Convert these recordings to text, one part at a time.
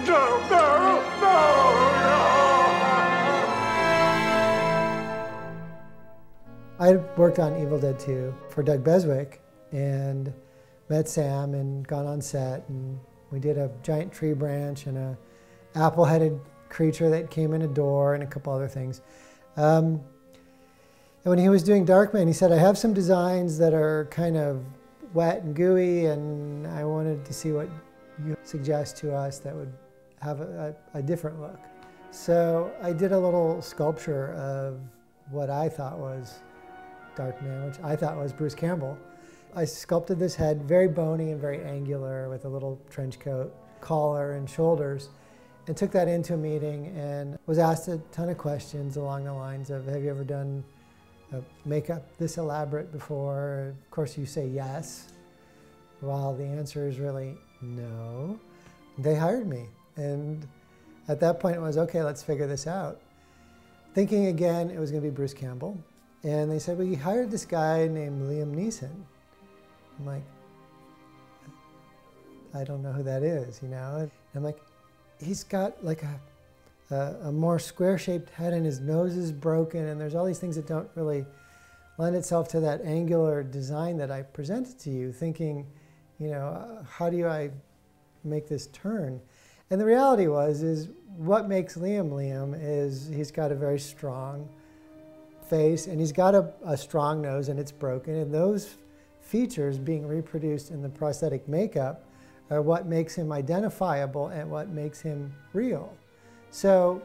No, no, no, no! I worked on Evil Dead 2 for Doug Beswick and met Sam and gone on set, and we did a giant tree branch and a apple-headed creature that came in a door and a couple other things. And when he was doing Darkman, he said, I have some designs that are kind of wet and gooey, and I wanted to see what you suggest to us that would have a different look. So I did a little sculpture of what I thought was Darkman, which I thought was Bruce Campbell. I sculpted this head, very bony and very angular, with a little trench coat, collar and shoulders, and took that into a meeting and was asked a ton of questions along the lines of, have you ever done makeup this elaborate before? Of course you say yes, while the answer is really no. They hired me, and at that point it was, okay, let's figure this out. Thinking again it was going to be Bruce Campbell, and they said, well, you hired this guy named Liam Neeson. I'm like, I don't know who that is, you know? And I'm like, he's got like a more square-shaped head, and his nose is broken, and there's all these things that don't really lend itself to that angular design that I presented to you, thinking, you know, how do I make this turn? And the reality is what makes Liam Liam is he's got a very strong face, and he's got a strong nose, and it's broken, and those features being reproduced in the prosthetic makeup are what makes him identifiable and what makes him real. So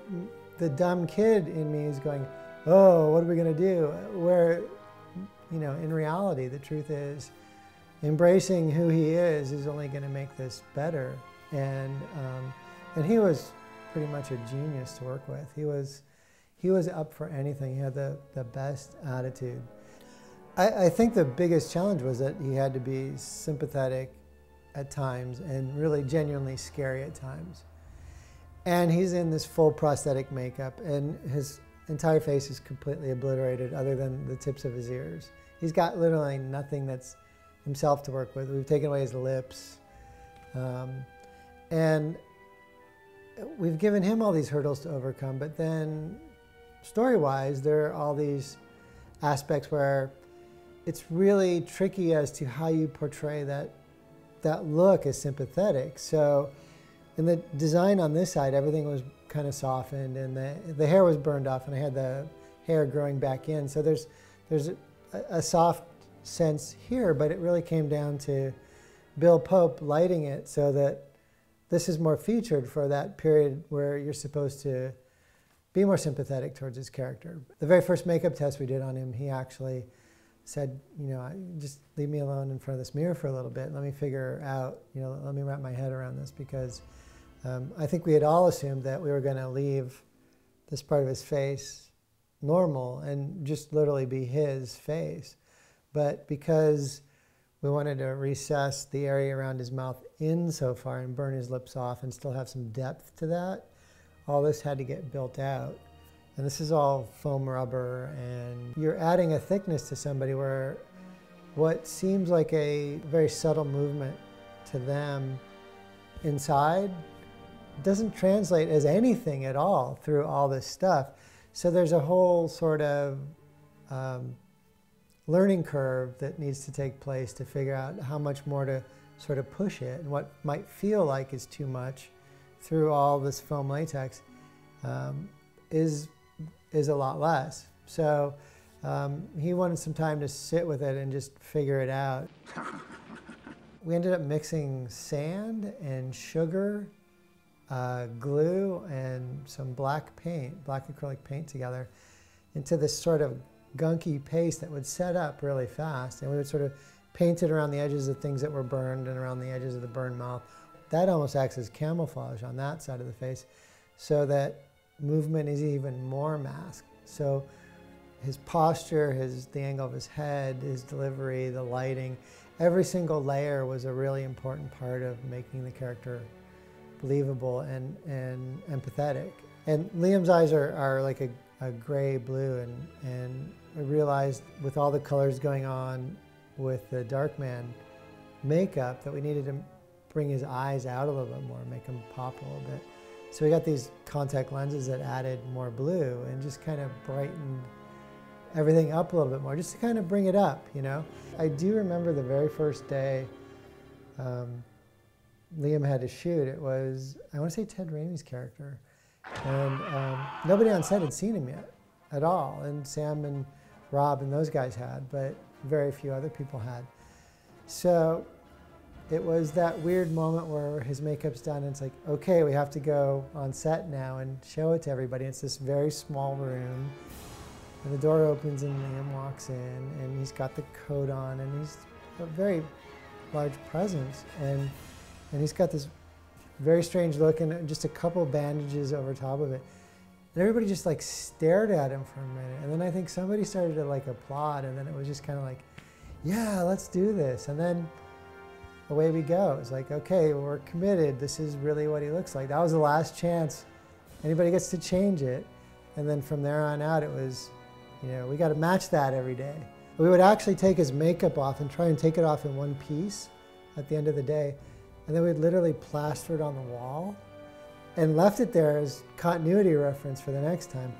the dumb kid in me is going, oh, what are we going to do? Where, you know, in reality, the truth is embracing who he is only going to make this better. And he was pretty much a genius to work with. He was up for anything. He had the best attitude. I think the biggest challenge was that he had to be sympathetic at times and really genuinely scary at times. And he's in this full prosthetic makeup, and his entire face is completely obliterated other than the tips of his ears. He's got literally nothing that's himself to work with. We've taken away his lips. And we've given him all these hurdles to overcome, but then story-wise, there are all these aspects where it's really tricky as to how you portray that look as sympathetic. So in the design on this side, everything was kind of softened, and the hair was burned off, and I had the hair growing back in. So there's a soft sense here, but it really came down to Bill Pope lighting it so that this is more featured for that period where you're supposed to be more sympathetic towards his character. The very first makeup test we did on him, he actually said, you know, just leave me alone in front of this mirror for a little bit. Let me figure out, you know, let me wrap my head around this, because I think we had all assumed that we were going to leave this part of his face normal and just literally be his face. But because we wanted to recess the area around his mouth in so far and burn his lips off and still have some depth to that, all this had to get built out. And this is all foam rubber, and you're adding a thickness to somebody where what seems like a very subtle movement to them inside doesn't translate as anything at all through all this stuff. So there's a whole sort of learning curve that needs to take place to figure out how much more to sort of push it, and what might feel like is too much through all this foam latex is a lot less. So he wanted some time to sit with it and just figure it out. We ended up mixing sand and sugar, glue, and some black paint, black acrylic paint together into this sort of gunky paste that would set up really fast. And we would sort of paint it around the edges of things that were burned and around the edges of the burned mouth. That almost acts as camouflage on that side of the face, so that movement is even more masked. So his posture, the angle of his head, his delivery, the lighting, every single layer was a really important part of making the character believable and empathetic. And Liam's eyes are like a gray blue, and I realized with all the colors going on with the Darkman makeup that we needed to bring his eyes out a little bit more, make them pop a little bit. So we got these contact lenses that added more blue and just kind of brightened everything up a little bit more, just to kind of bring it up, you know? I do remember the very first day Liam had to shoot. It was, I want to say, Ted Raimi's character. And nobody on set had seen him yet at all. And Sam and Rob and those guys had, but very few other people had. So it was that weird moment where his makeup's done and it's like, okay, we have to go on set now and show it to everybody. It's this very small room. And the door opens and Liam walks in and he's got the coat on and he's a very large presence. And he's got this very strange look and just a couple bandages over top of it. And everybody just like stared at him for a minute. And then I think somebody started to like applaud and then it was just kind of like, yeah, let's do this. And then away we go. It's like, okay, we're committed. This is really what he looks like. That was the last chance anybody gets to change it. And then from there on out, it was, you know, we got to match that every day. We would actually take his makeup off and try and take it off in one piece at the end of the day. And then we'd literally plaster it on the wall and left it there as continuity reference for the next time.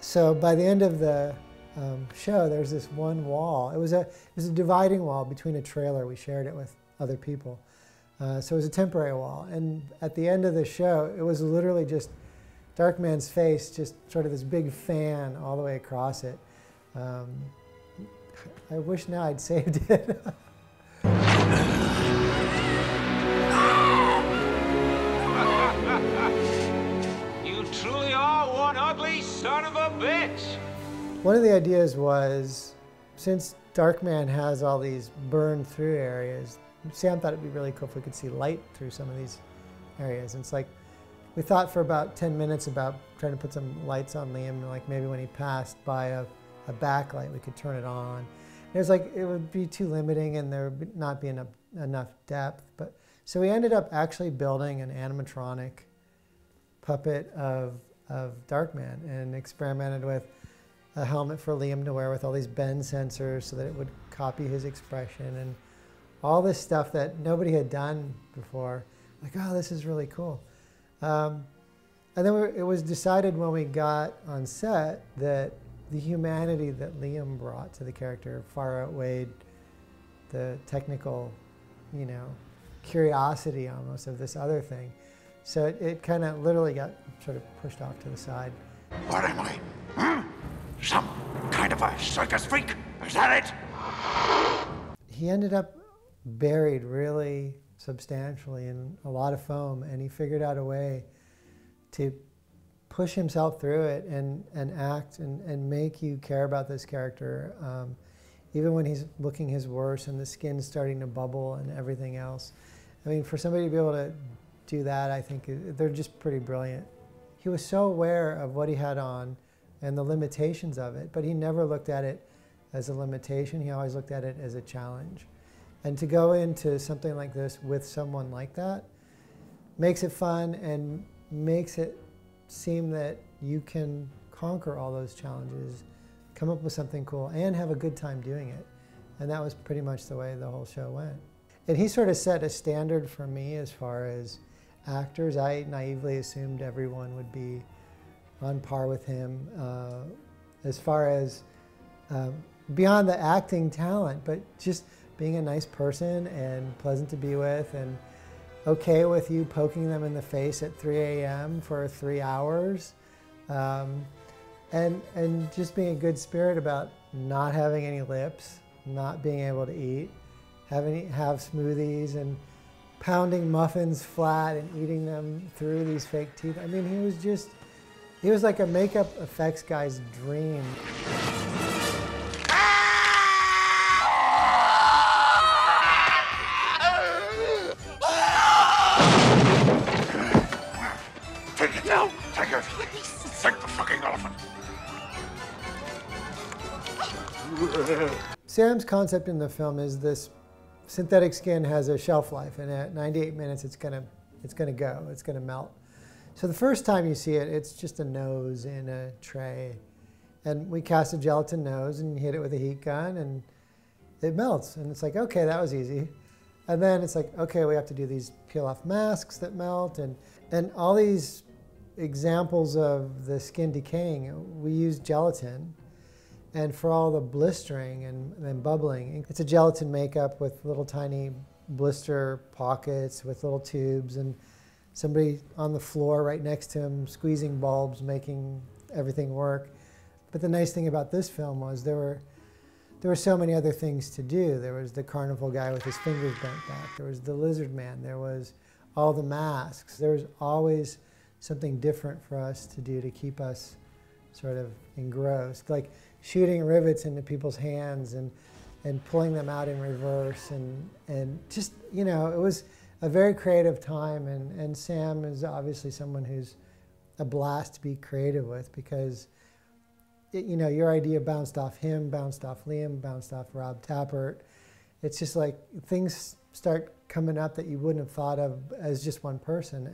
So by the end of the show, there's this one wall. It was a dividing wall between a trailer. We shared it with other people. So it was a temporary wall. And at the end of the show, it was literally just Darkman's face, just sort of this big fan all the way across it. I wish now I'd saved it. You truly are one ugly son of a bitch! One of the ideas was, since Darkman has all these burned through areas, Sam thought it'd be really cool if we could see light through some of these areas. And it's like, we thought for about 10 minutes about trying to put some lights on Liam, like maybe when he passed by a backlight, we could turn it on. And it was like, it would be too limiting and there would not be enough depth. So we ended up actually building an animatronic puppet of Darkman and experimented with a helmet for Liam to wear with all these bend sensors so that it would copy his expression and all this stuff that nobody had done before. Like, oh, this is really cool. And then it was decided when we got on set that the humanity that Liam brought to the character far outweighed the technical, you know, curiosity almost of this other thing. So it kind of literally got sort of pushed off to the side. What am I? Some kind of a circus freak? Is that it? He ended up buried really substantially in a lot of foam, and he figured out a way to push himself through it and act and make you care about this character, even when he's looking his worst and the skin's starting to bubble and everything else. I mean, for somebody to be able to do that, I think they're just pretty brilliant. He was so aware of what he had on and the limitations of it, but he never looked at it as a limitation. He always looked at it as a challenge. And to go into something like this with someone like that makes it fun and makes it seem that you can conquer all those challenges, come up with something cool, and have a good time doing it. And that was pretty much the way the whole show went. And he sort of set a standard for me as far as actors. I naively assumed everyone would be on par with him as far as beyond the acting talent, but just being a nice person and pleasant to be with and okay with you poking them in the face at 3 a.m. for 3 hours. And just being a good spirit about not having any lips, not being able to eat, have smoothies and pounding muffins flat and eating them through these fake teeth. I mean, he was like a makeup effects guy's dream. Take it now. Take it. Take the fucking elephant. Sam's concept in the film is this synthetic skin has a shelf life, and at 98 minutes it's gonna go, it's gonna melt. So the first time you see it, it's just a nose in a tray. And we cast a gelatin nose and hit it with a heat gun and it melts. And it's like, okay, that was easy. And then it's like, okay, we have to do these peel off masks that melt, and all these examples of the skin decaying. We use gelatin, and for all the blistering and bubbling, it's a gelatin makeup with little tiny blister pockets with little tubes, and somebody on the floor right next to him squeezing bulbs, making everything work. But the nice thing about this film was there were so many other things to do. There was the carnival guy with his fingers bent back. There was the lizard man. There was all the masks. There was always something different for us to do to keep us sort of engrossed, like shooting rivets into people's hands and pulling them out in reverse, and just, you know, it was a very creative time, and Sam is obviously someone who's a blast to be creative with, because you know, your idea bounced off him, bounced off Liam, bounced off Rob Tappert. It's just like things start coming up that you wouldn't have thought of as just one person,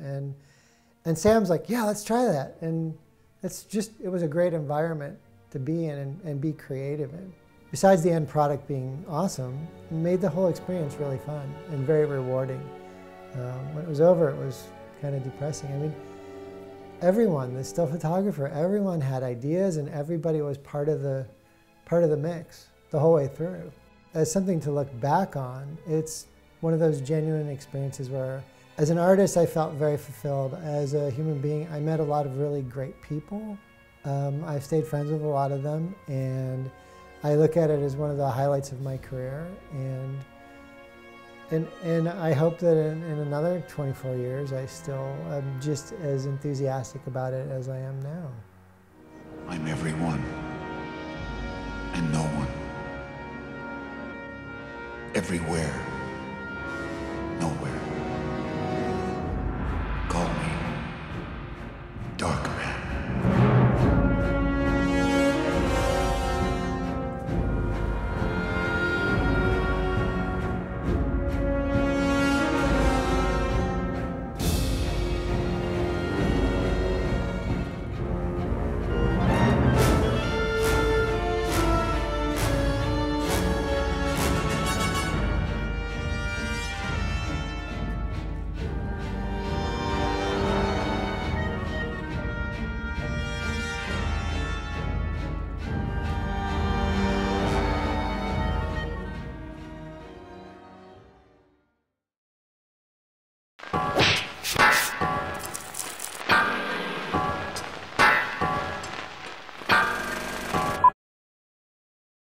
and Sam's like, yeah, let's try that, and it was a great environment to be in and be creative in. Besides the end product being awesome, it made the whole experience really fun and very rewarding. When it was over, it was kind of depressing. I mean, everyone, the still photographer, everyone had ideas, and everybody was part of the mix the whole way through. As something to look back on, it's one of those genuine experiences where, as an artist, I felt very fulfilled. As a human being, I met a lot of really great people. I've stayed friends with a lot of them, and I look at it as one of the highlights of my career, and I hope that in another 24 years I still am just as enthusiastic about it as I am now. I'm everyone and no one. Everywhere